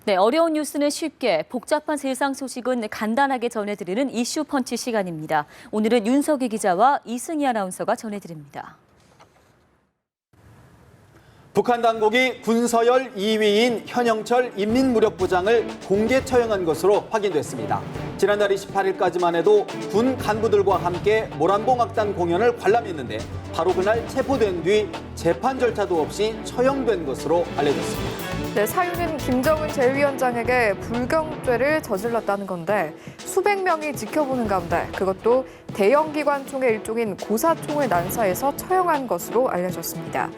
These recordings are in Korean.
네, 어려운 뉴스는 쉽게, 복잡한 세상 소식은 간단하게 전해드리는 이슈 펀치 시간입니다. 오늘은 윤석희 기자와 이승희 아나운서가 전해드립니다. 북한 당국이 군서열 2위인 현영철 인민무력부장을 공개 처형한 것으로 확인됐습니다. 지난달 28일까지만 해도 군 간부들과 함께 모란봉악단 공연을 관람했는데 바로 그날 체포된 뒤 재판 절차도 없이 처형된 것으로 알려졌습니다. 네, 사유는 김정은 제1위원장에게 불경죄를 저질렀다는 건데 수백 명이 지켜보는 가운데 그것도 대형기관총의 일종인 고사총을 난사해서 처형한 것으로 알려졌습니다.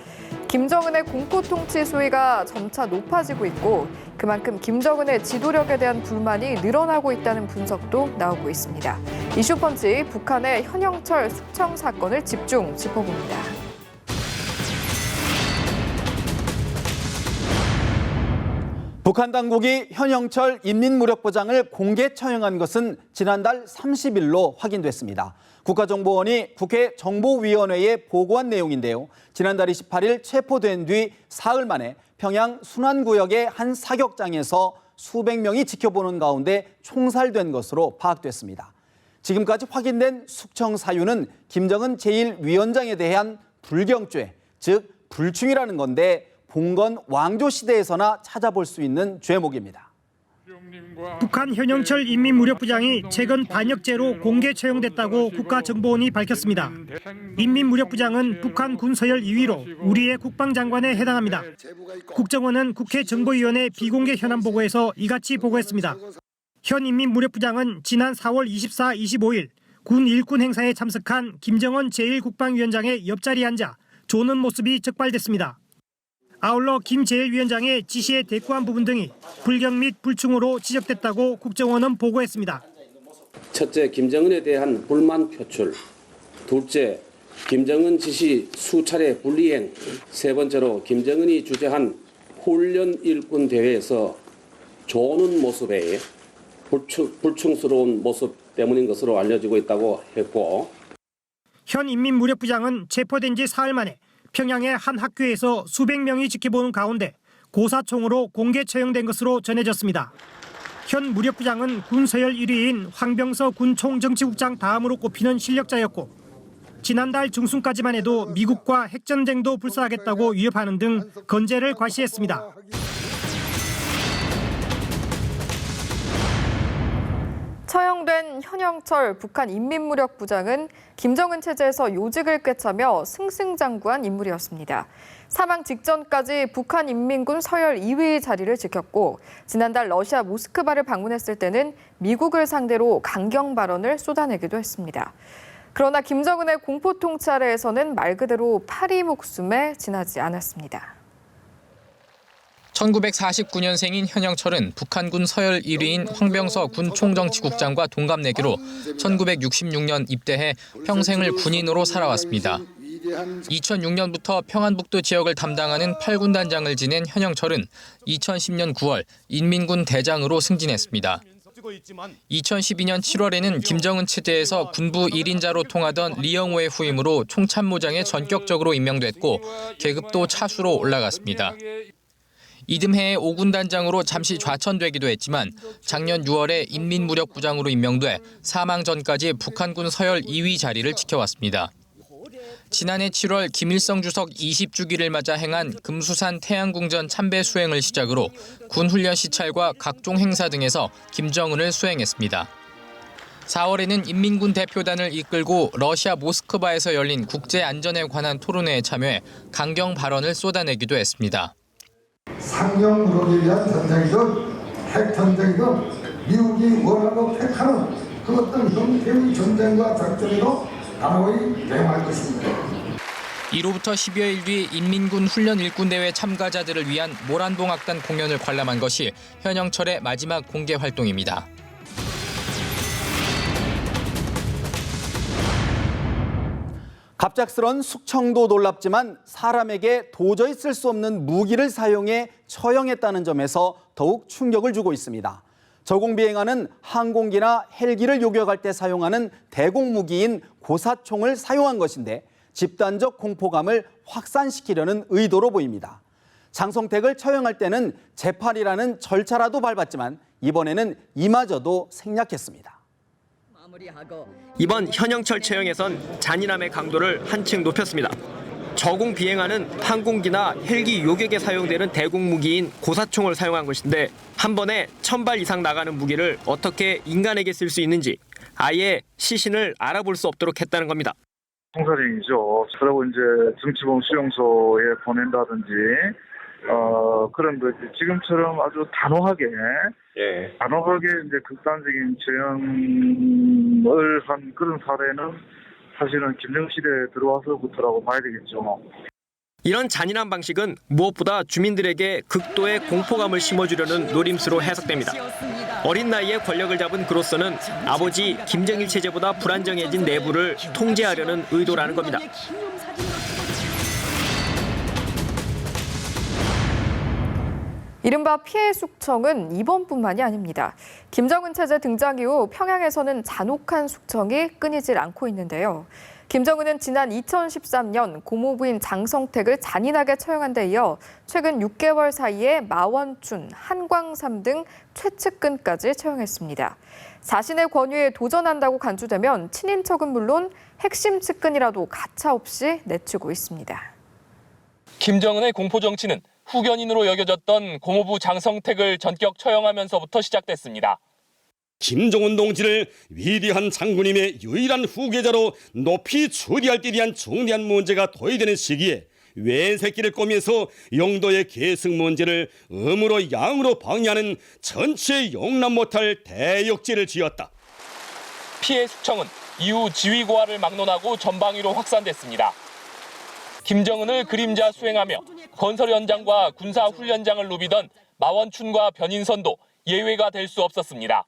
김정은의 공포통치 수위가 점차 높아지고 있고 그만큼 김정은의 지도력에 대한 불만이 늘어나고 있다는 분석도 나오고 있습니다. 이슈펀치 북한의 현영철 숙청 사건을 집중 짚어봅니다. 북한 당국이 현영철 인민무력부장을 공개 처형한 것은 지난달 30일로 확인됐습니다. 국가정보원이 국회 정보위원회에 보고한 내용인데요. 지난달 28일 체포된 뒤 사흘 만에 평양 순안구역의 한 사격장에서 수백 명이 지켜보는 가운데 총살된 것으로 파악됐습니다. 지금까지 확인된 숙청 사유는 김정은 제1위원장에 대한 불경죄, 즉 불충이라는 건데 봉건 왕조 시대에서나 찾아볼 수 있는 죄목입니다. 북한 현영철 인민무력부장이 최근 반역죄로 공개 처형됐다고 국가정보원이 밝혔습니다. 인민무력부장은 북한 군서열 2위로 우리의 국방장관에 해당합니다. 국정원은 국회 정보위원회 비공개 현안 보고에서 이같이 보고했습니다. 현 인민무력부장은 지난 4월 24, 25일 군 일군 행사에 참석한 김정은 제1국방위원장의 옆자리에 앉아 조는 모습이 적발됐습니다. 아울러 김 제1위원장의 지시에 대꾸한 부분 등이 불경 및 불충으로 지적됐다고 국정원은 보고했습니다. 첫째, 김정은에 대한 불만 표출. 둘째, 김정은 지시 수차례 불이행. 세 번째로 김정은이 주재한 훈련 일군 대회에서 조는 모습에 불충스러운 모습 때문인 것으로 알려지고 있다고 했고. 현 인민무력부장은 체포된 지 사흘 만에 평양의 한 학교에서 수백 명이 지켜보는 가운데 고사총으로 공개 처형된 것으로 전해졌습니다. 현 무력부장은 군서열 1위인 황병서 군 총정치국장 다음으로 꼽히는 실력자였고 지난달 중순까지만 해도 미국과 핵전쟁도 불사하겠다고 위협하는 등 건재를 과시했습니다. 처형된 현영철 북한 인민무력부장은 김정은 체제에서 요직을 꿰차며 승승장구한 인물이었습니다. 사망 직전까지 북한 인민군 서열 2위 자리를 지켰고 지난달 러시아 모스크바를 방문했을 때는 미국을 상대로 강경 발언을 쏟아내기도 했습니다. 그러나 김정은의 공포통치 아래에서는 말 그대로 파리 목숨에 지나지 않았습니다. 1949년생인 현영철은 북한군 서열 1위인 황병서 군 총정치국장과 동갑내기로 1966년 입대해 평생을 군인으로 살아왔습니다. 2006년부터 평안북도 지역을 담당하는 8군단장을 지낸 현영철은 2010년 9월 인민군 대장으로 승진했습니다. 2012년 7월에는 김정은 체제에서 군부 1인자로 통하던 리영호의 후임으로 총참모장에 전격적으로 임명됐고 계급도 차수로 올라갔습니다. 이듬해에 5군단장으로 잠시 좌천되기도 했지만 작년 6월에 인민무력부장으로 임명돼 사망 전까지 북한군 서열 2위 자리를 지켜왔습니다. 지난해 7월 김일성 주석 20주기를 맞아 행한 금수산 태양궁전 참배 수행을 시작으로 군 훈련 시찰과 각종 행사 등에서 김정은을 수행했습니다. 4월에는 인민군 대표단을 이끌고 러시아 모스크바에서 열린 국제안전에 관한 토론회에 참여해 강경 발언을 쏟아내기도 했습니다. 상경 무력에 위한 전쟁이든 핵전쟁이든 미국이 원하고 택하는 그 어떤 형태의 전쟁과 작전에도 단호히 대응할 것입니다. 이로부터 10여일 뒤 인민군 훈련 일군대회 참가자들을 위한 모란봉악단 공연을 관람한 것이 현영철의 마지막 공개 활동입니다. 갑작스런 숙청도 놀랍지만 사람에게 도저히 쓸 수 없는 무기를 사용해 처형했다는 점에서 더욱 충격을 주고 있습니다. 저공비행하는 항공기나 헬기를 요격할 때 사용하는 대공무기인 고사총을 사용한 것인데 집단적 공포감을 확산시키려는 의도로 보입니다. 장성택을 처형할 때는 재팔이라는 절차라도 밟았지만 이번에는 이마저도 생략했습니다. 이번 현영철 처형에선 잔인함의 강도를 한층 높였습니다. 저공 비행하는 항공기나 헬기 요격에 사용되는 대공 무기인 고사총을 사용한 것인데 한 번에 1000발 이상 나가는 무기를 어떻게 인간에게 쓸 수 있는지 아예 시신을 알아볼 수 없도록 했다는 겁니다. 총살행위죠. 그리고 이제 정치범 수용소에 보낸다든지 그런 거 지금처럼 아주 단호하게 이제 극단적인 처형을 한 그런 사례는 사실은 김정시대에 들어와서부터라고 봐야 되겠죠. 이런 잔인한 방식은 무엇보다 주민들에게 극도의 공포감을 심어주려는 노림수로 해석됩니다. 어린 나이에 권력을 잡은 그로서는 아버지 김정일 체제보다 불안정해진 내부를 통제하려는 의도라는 겁니다. 이른바 피해 숙청은 이번뿐만이 아닙니다. 김정은 체제 등장 이후 평양에서는 잔혹한 숙청이 끊이질 않고 있는데요. 김정은은 지난 2013년 고모부인 장성택을 잔인하게 처형한 데 이어 최근 6개월 사이에 마원춘, 한광삼 등 최측근까지 처형했습니다. 자신의 권위에 도전한다고 간주되면 친인척은 물론 핵심 측근이라도 가차없이 내치고 있습니다. 김정은의 공포 정치는 후견인으로 여겨졌던 고모부 장성택을 전격 처형하면서부터 시작됐습니다. 김정은 동지를 위대한 장군님의 유일한 후계자로 높이 추리할 때 대한 중대한 문제가 도의되는 시기에 외새끼를 꼬면서 영도의 계승 문제를 음으로 양으로 방해하는 전체 용납 못할 대역죄를 지었다. 피해 숙청은 이후 지휘 고하를 막론하고 전방위로 확산됐습니다. 김정은을 그림자 수행하며 건설 현장과 군사 훈련장을 누비던 마원춘과 변인선도 예외가 될 수 없었습니다.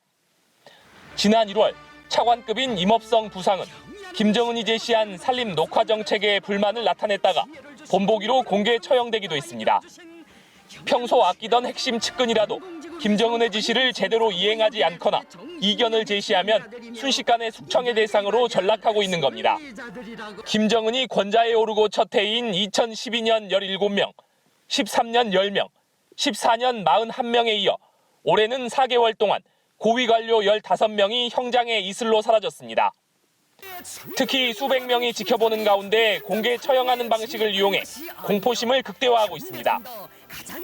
지난 1월 차관급인 임업성 부상은 김정은이 제시한 산림 녹화 정책에 불만을 나타냈다가 본보기로 공개 처형되기도 했습니다. 평소 아끼던 핵심 측근이라도 김정은의 지시를 제대로 이행하지 않거나 이견을 제시하면 순식간에 숙청의 대상으로 전락하고 있는 겁니다. 김정은이 권좌에 오르고 첫 해인 2012년 17명, 13년 10명, 14년 41명에 이어 올해는 4개월 동안 고위 관료 15명이 형장의 이슬로 사라졌습니다. 특히 수백 명이 지켜보는 가운데 공개 처형하는 방식을 이용해 공포심을 극대화하고 있습니다.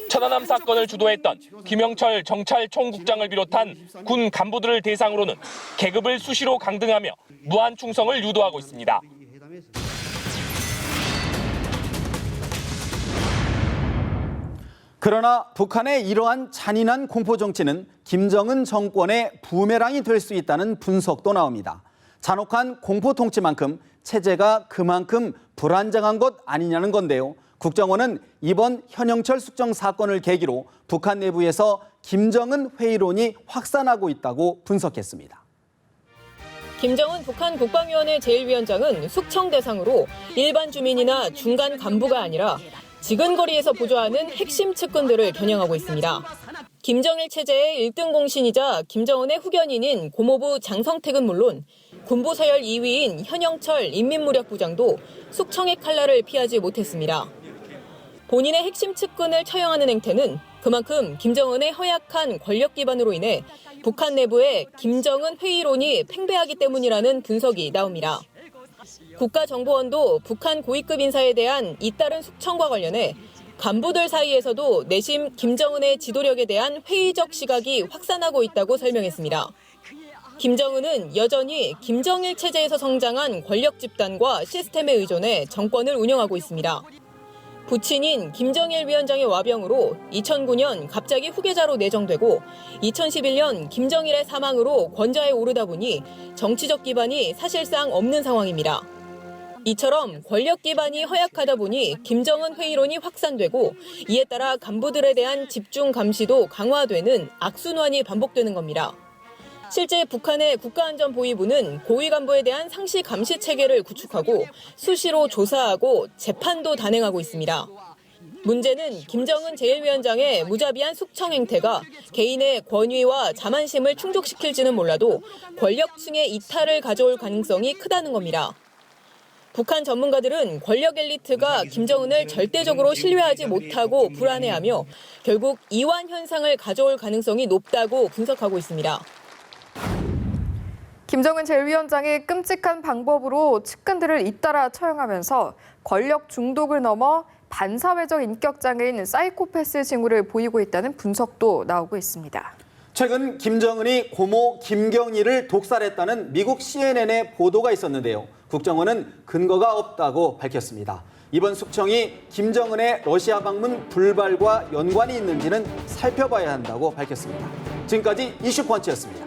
천안함 사건을 주도했던 김영철 정찰총국장을 비롯한 군 간부들을 대상으로는 계급을 수시로 강등하며 무한 충성을 유도하고 있습니다. 그러나 북한의 이러한 잔인한 공포 정치는 김정은 정권의 부메랑이 될 수 있다는 분석도 나옵니다. 잔혹한 공포 통치만큼 체제가 그만큼 불안정한 것 아니냐는 건데요. 국정원은 이번 현영철 숙청 사건을 계기로 북한 내부에서 김정은 회의론이 확산하고 있다고 분석했습니다. 김정은 북한 국방위원회 제1위원장은 숙청 대상으로 일반 주민이나 중간 간부가 아니라 지근거리에서 보좌하는 핵심 측근들을 겨냥하고 있습니다. 김정일 체제의 1등 공신이자 김정은의 후견인인 고모부 장성택은 물론 군부 서열 2위인 현영철 인민무력부장도 숙청의 칼날을 피하지 못했습니다. 본인의 핵심 측근을 처형하는 행태는 그만큼 김정은의 허약한 권력 기반으로 인해 북한 내부에 김정은 회의론이 팽배하기 때문이라는 분석이 나옵니다. 국가정보원도 북한 고위급 인사에 대한 잇따른 숙청과 관련해 간부들 사이에서도 내심 김정은의 지도력에 대한 회의적 시각이 확산하고 있다고 설명했습니다. 김정은은 여전히 김정일 체제에서 성장한 권력 집단과 시스템에 의존해 정권을 운영하고 있습니다. 부친인 김정일 위원장의 와병으로 2009년 갑자기 후계자로 내정되고 2011년 김정일의 사망으로 권좌에 오르다 보니 정치적 기반이 사실상 없는 상황입니다. 이처럼 권력 기반이 허약하다 보니 김정은 회의론이 확산되고 이에 따라 간부들에 대한 집중 감시도 강화되는 악순환이 반복되는 겁니다. 실제 북한의 국가안전보위부는 고위 간부에 대한 상시 감시 체계를 구축하고 수시로 조사하고 재판도 단행하고 있습니다. 문제는 김정은 제1위원장의 무자비한 숙청 행태가 개인의 권위와 자만심을 충족시킬지는 몰라도 권력층의 이탈을 가져올 가능성이 크다는 겁니다. 북한 전문가들은 권력 엘리트가 김정은을 절대적으로 신뢰하지 못하고 불안해하며 결국 이완 현상을 가져올 가능성이 높다고 분석하고 있습니다. 김정은 제1위원장이 끔찍한 방법으로 측근들을 잇따라 처형하면서 권력 중독을 넘어 반사회적 인격장애인 사이코패스 징후를 보이고 있다는 분석도 나오고 있습니다. 최근 김정은이 고모 김경일을 독살했다는 미국 CNN의 보도가 있었는데요. 국정원은 근거가 없다고 밝혔습니다. 이번 숙청이 김정은의 러시아 방문 불발과 연관이 있는지는 살펴봐야 한다고 밝혔습니다. 지금까지 이슈펀치였습니다.